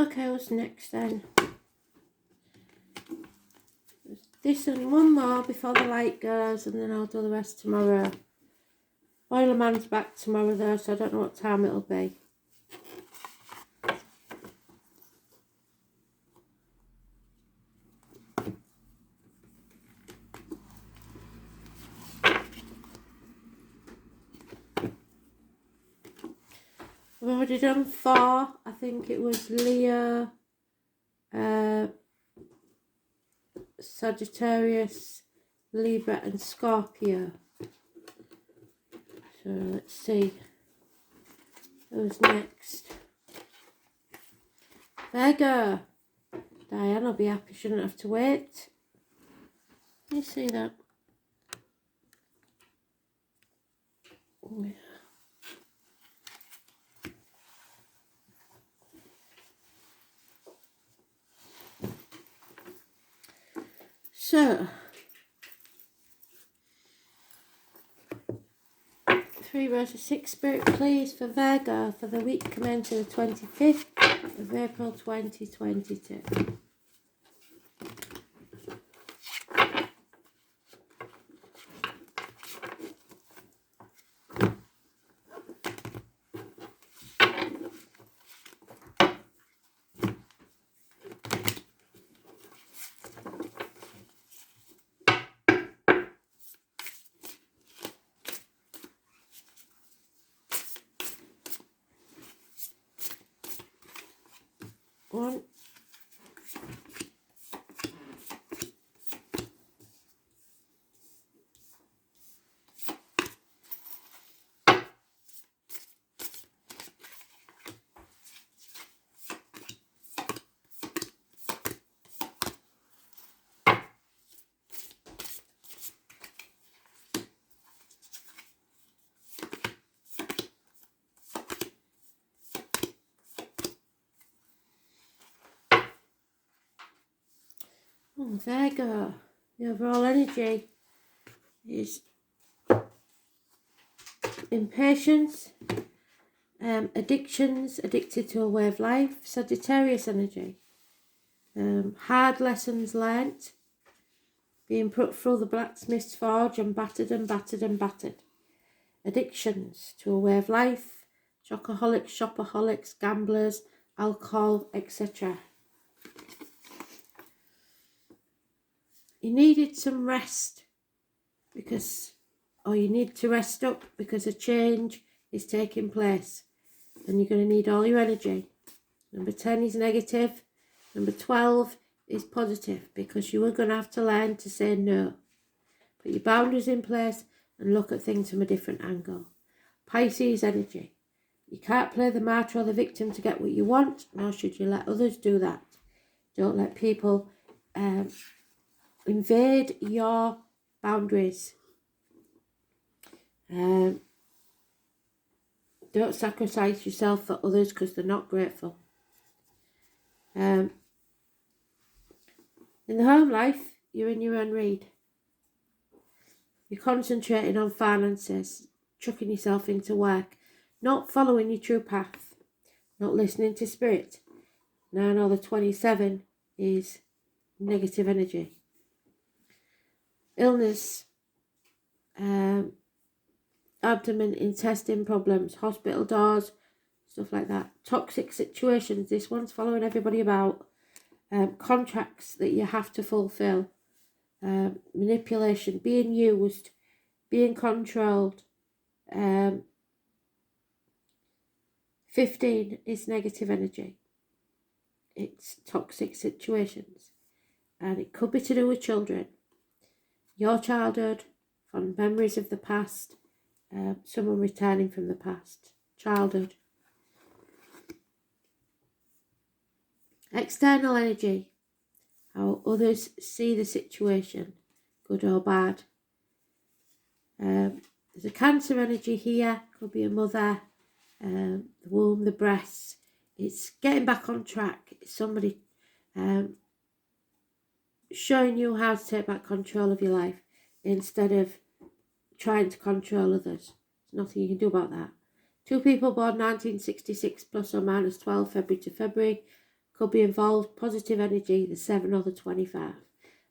Okay, what's next then? This and one more before the light goes, and then I'll do the rest tomorrow. Oiler Man's back tomorrow though, so I don't know what time it'll be. I've already done 4. I think it was Leo, Sagittarius, Libra and Scorpio. So let's see who's next. Virgo. Diane will be happy, shouldn't have to wait. You see that? Yeah. So, 3 rows of 6 spirit please for Virgo for the week commencing the 25th of April 2022. One, Virgo, the overall energy is impatience, addictions, addicted to a way of life, Sagittarius energy, hard lessons learnt, being put through the blacksmith's forge and battered and battered and battered, addictions to a way of life, chocoholics, shopaholics, gamblers, alcohol, etc. You needed some rest because, or you need to rest up because a change is taking place and you're going to need all your energy. Number 10 is negative. Number 12 is positive because you are going to have to learn to say no. Put your boundaries in place and look at things from a different angle. Pisces energy. You can't play the martyr or the victim to get what you want, nor should you let others do that. Don't let people invade your boundaries. Don't sacrifice yourself for others because they're not grateful. In the home life, you're in your own read. You're concentrating on finances, chucking yourself into work, not following your true path, not listening to spirit. Now I know the 27 is negative energy. Illness, abdomen, intestine problems, hospital doors, stuff like that. Toxic situations, this one's following everybody about. Contracts that you have to fulfill. Manipulation, being used, being controlled. 15 is negative energy. It's toxic situations. And it could be to do with children. Your childhood, fond memories of the past, someone returning from the past. Childhood. External energy. How others see the situation, good or bad. There's a Cancer energy here. Could be a mother, the womb, the breasts. It's getting back on track. It's somebody showing you how to take back control of your life instead of trying to control others. There's nothing you can do about that. 2 people born 1966 plus or minus 12 February to February. could be involved, positive energy, the 7 or the 25.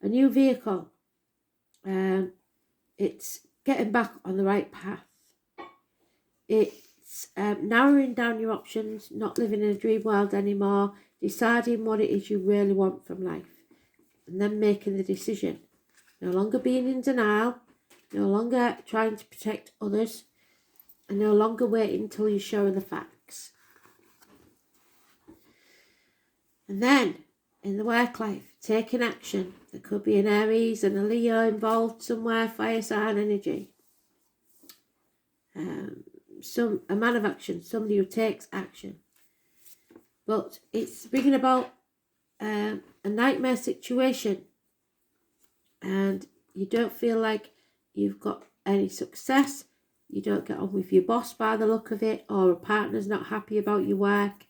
A new vehicle, it's getting back on the right path. It's narrowing down your options, not living in a dream world anymore, deciding what it is you really want from life, and then making the decision. No longer being in denial, no longer trying to protect others, and no longer waiting until you're showing the facts. And then, in the work life, taking action. There could be an Aries and a Leo involved somewhere, fire sign energy. A man of action, somebody who takes action. But it's bringing about a nightmare situation, and you don't feel like you've got any success. You don't get on with your boss by the look of it, or a partner's not happy about your work.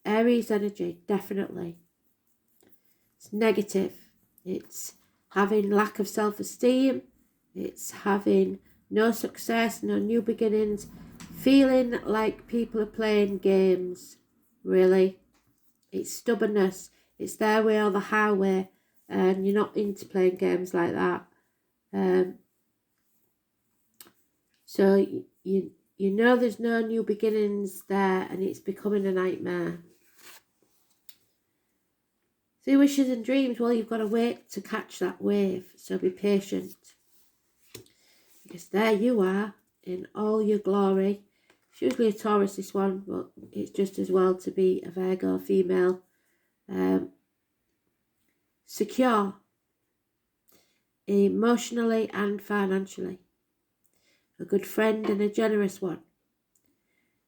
Aries energy, definitely. It's negative. It's having lack of self-esteem. It's having no success, no new beginnings. Feeling like people are playing games, really. It's stubbornness. It's their way or the highway, and you're not into playing games like that. So you know there's no new beginnings there, and it's becoming a nightmare. So your wishes and dreams, well, you've got to wait to catch that wave, so be patient. Because there you are, in all your glory. It's usually a Taurus, this one, but it's just as well to be a Virgo female. Secure, emotionally and financially. A good friend and a generous one.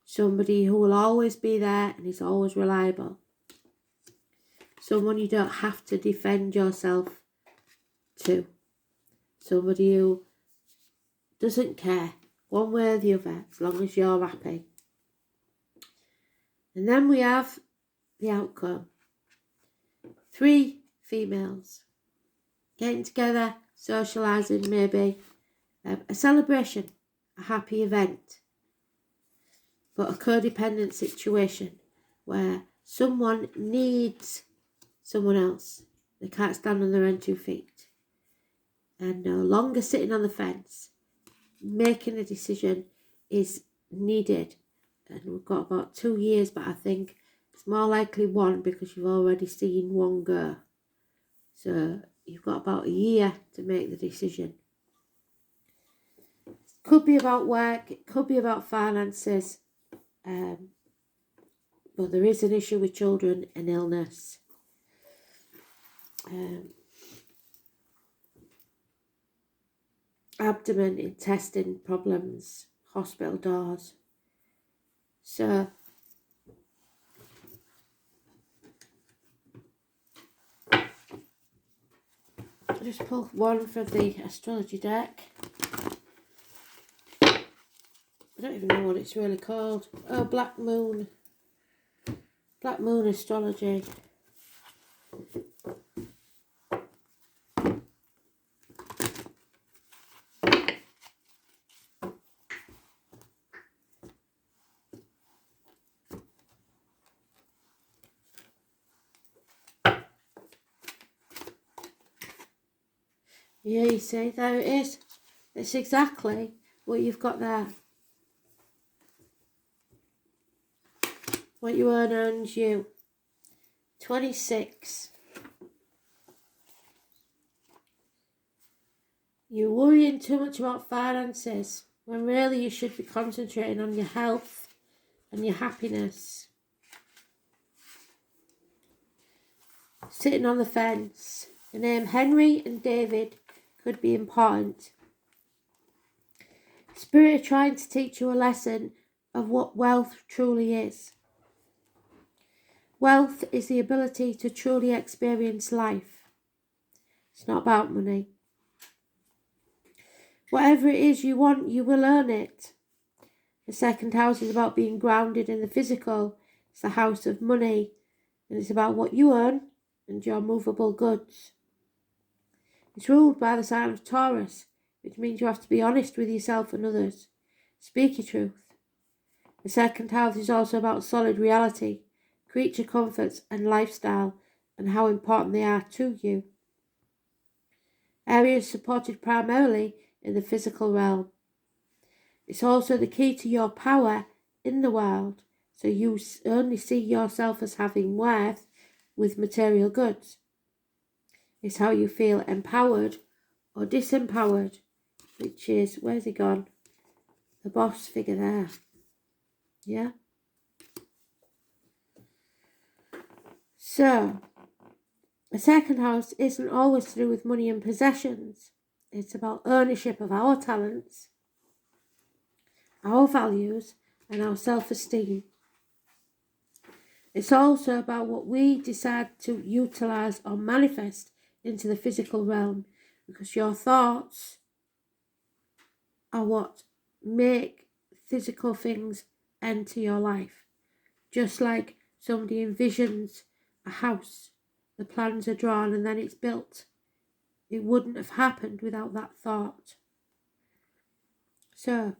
Somebody who will always be there and is always reliable. Someone you don't have to defend yourself to. Somebody who doesn't care one way or the other as long as you're happy. And then we have the outcome. 3 females getting together, socialising maybe. A celebration, a happy event. But a codependent situation where someone needs someone else. They can't stand on their own 2 feet. And no longer sitting on the fence. Making a decision is needed. And we've got about 2 years, but I think it's more likely 1 because you've already seen 1 go. So you've got about a year to make the decision. It could be about work, it could be about finances. But there is an issue with children and illness. Abdomen, intestine problems, hospital doors. So I'll just pull one from the astrology deck. I don't even know what it's really called. Oh, Black Moon. Black Moon Astrology. Yeah, you see, there it is. It's exactly what you've got there. What you earn earns you. 26. You're worrying too much about finances when really you should be concentrating on your health and your happiness. Sitting on the fence. The name Henry and David could be important. Spirit are trying to teach you a lesson of what wealth truly is. Wealth is the ability to truly experience life. It's not about money. Whatever it is you want, you will earn it. The 2nd house is about being grounded in the physical. It's the house of money. And it's about what you earn and your movable goods. It's ruled by the sign of Taurus, which means you have to be honest with yourself and others. Speak your truth. The 2nd house is also about solid reality, creature comforts and lifestyle and how important they are to you. Aries supported primarily in the physical realm. It's also the key to your power in the world, so you only see yourself as having worth with material goods. It's how you feel empowered or disempowered, which is, where's he gone? The boss figure there. Yeah? So, the second house isn't always to do with money and possessions. It's about ownership of our talents, our values, and our self-esteem. It's also about what we decide to utilize or manifest into the physical realm, because your thoughts are what make physical things enter your life. Just like somebody envisions a house, the plans are drawn and then it's built. It wouldn't have happened without that thought. So,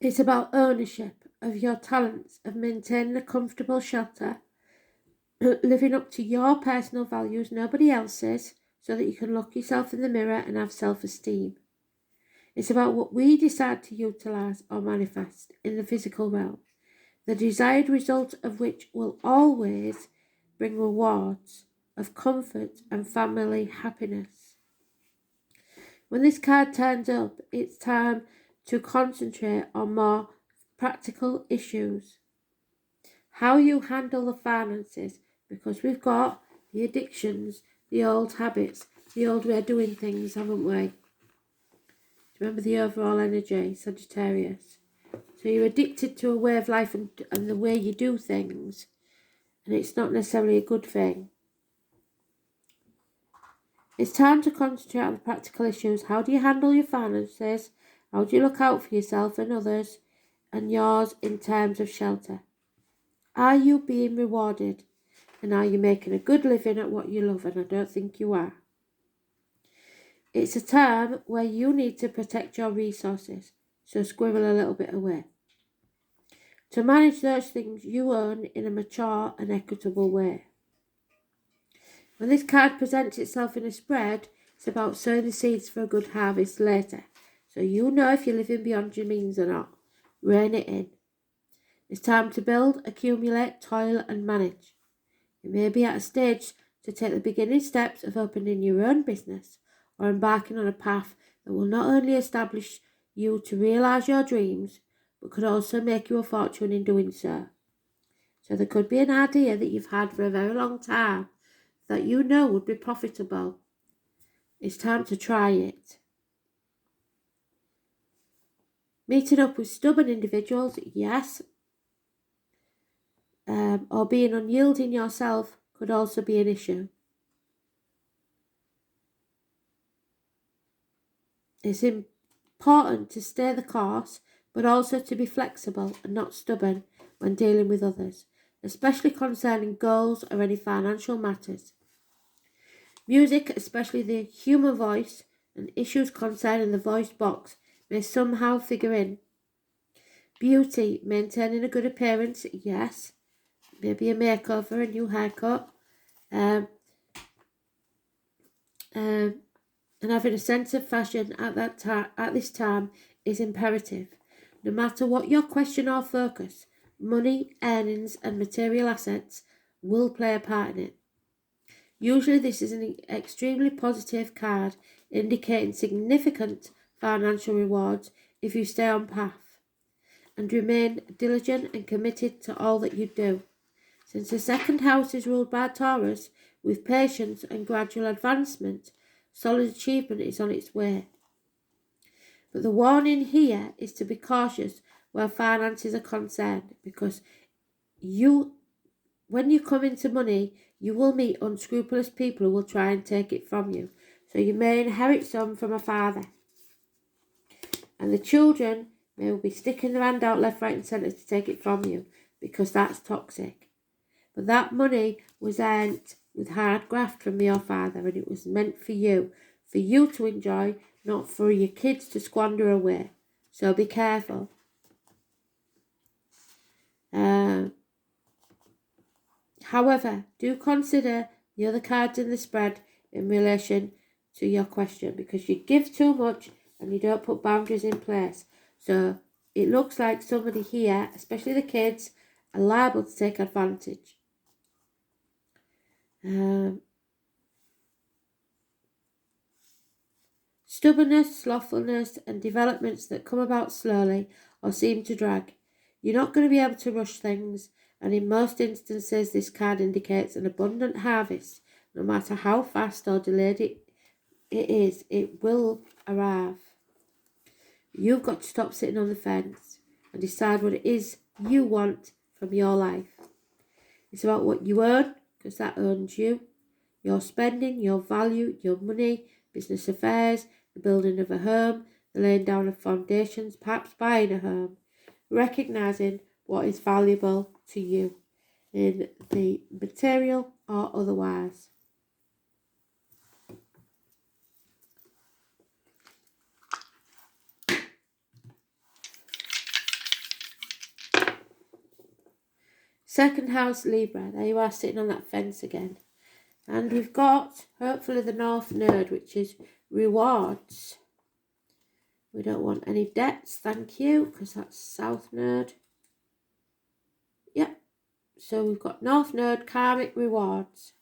it's about ownership of your talents, of maintaining a comfortable shelter, living up to your personal values, nobody else's, so that you can look yourself in the mirror and have self-esteem. It's about what we decide to utilise or manifest in the physical realm, the desired result of which will always bring rewards of comfort and family happiness. When this card turns up, it's time to concentrate on more practical issues. How you handle the finances, because we've got the addictions, the old habits, the old way of doing things, haven't we? Remember the overall energy, Sagittarius. So you're addicted to a way of life and the way you do things, and it's not necessarily a good thing. It's time to concentrate on the practical issues. How do you handle your finances? How do you look out for yourself and others and yours in terms of shelter? Are you being rewarded? And are you making a good living at what you love? And I don't think you are. It's a time where you need to protect your resources, so squirrel a little bit away. To manage those things you own in a mature and equitable way. When this card presents itself in a spread, it's about sowing the seeds for a good harvest later. So you know if you're living beyond your means or not. Rein it in. It's time to build, accumulate, toil and manage. You may be at a stage to take the beginning steps of opening your own business or embarking on a path that will not only establish you to realise your dreams, but could also make you a fortune in doing so. So there could be an idea that you've had for a very long time that you know would be profitable. It's time to try it. Meeting up with stubborn individuals, yes. Or being unyielding yourself could also be an issue. It's important to stay the course, but also to be flexible and not stubborn when dealing with others, especially concerning goals or any financial matters. Music, especially the human voice, and issues concerning the voice box may somehow figure in. Beauty, maintaining a good appearance, yes. Maybe a makeover, a new haircut. And having a sense of fashion at this time is imperative. No matter what your question or focus, money, earnings and material assets will play a part in it. Usually this is an extremely positive card indicating significant financial rewards if you stay on path and remain diligent and committed to all that you do. Since the second house is ruled by Taurus, with patience and gradual advancement, solid achievement is on its way. But the warning here is to be cautious where finances are concerned, because when you come into money, you will meet unscrupulous people who will try and take it from you. So you may inherit some from a father. And the children may be sticking their hand out left, right and centre to take it from you, because that's toxic. But that money was earned with hard graft from your father, and it was meant for you to enjoy, not for your kids to squander away. So be careful. However, do consider the other cards in the spread in relation to your question, because you give too much and you don't put boundaries in place. So it looks like somebody here, especially the kids, are liable to take advantage. Stubbornness, slothfulness, and developments that come about slowly or seem to drag. You're not going to be able to rush things, and in most instances, this card indicates an abundant harvest. No matter how fast or delayed it is, it will arrive. You've got to stop sitting on the fence and decide what it is you want from your life. It's about what you earn, because that earns you. Your spending, your value, your money, business affairs, the building of a home, the laying down of foundations, perhaps buying a home. Recognising what is valuable to you in the material or otherwise. Second house, Libra. There you are, sitting on that fence again. And we've got, hopefully, the North Node, which is rewards. We don't want any debts, thank you, because that's South Node. Yep. So we've got North Node, karmic rewards.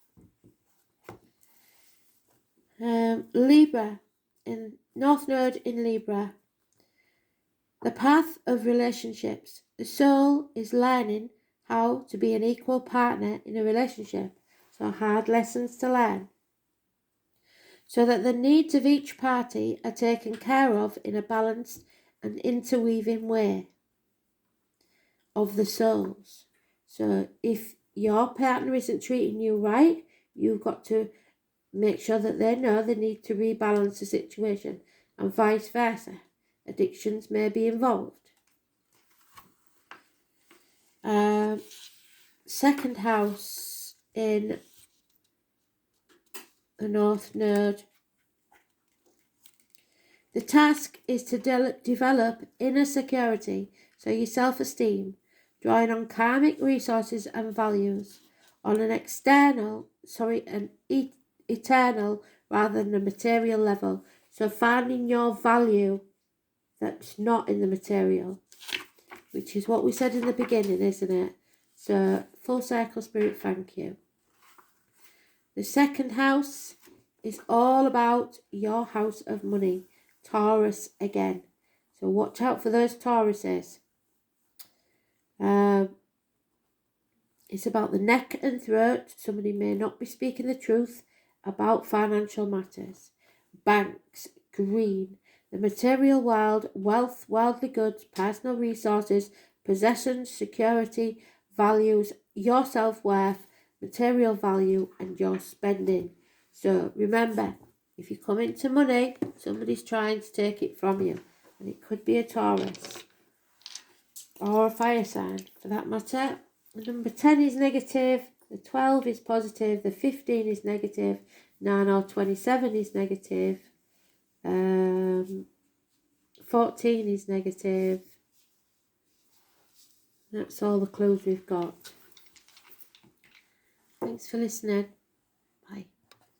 Libra, in North Node in Libra. The path of relationships. The soul is learning how to be an equal partner in a relationship. So hard lessons to learn. So that the needs of each party are taken care of in a balanced and interweaving way of the souls. So if your partner isn't treating you right, you've got to make sure that they know they need to rebalance the situation, and vice versa. Addictions may be involved. Second house in the North Node. The task is to develop inner security, so your self-esteem, drawing on karmic resources and values on an eternal rather than a material level. So finding your value that's not in the material, which is what we said in the beginning, isn't it? So full circle, Spirit, thank you. The second house is all about your house of money. Taurus again. So watch out for those Tauruses. It's about the neck and throat. Somebody may not be speaking the truth about financial matters. Banks, green. The material world, wealth, worldly goods, personal resources, possessions, security, values, your self-worth, material value, and your spending. So remember, if you come into money, somebody's trying to take it from you. And it could be a Taurus or a fire sign for that matter. The number 10 is negative, the 12 is positive, the 15 is negative, 9 or 27 is negative, 14 is negative. That's all the clues we've got. Thanks for listening.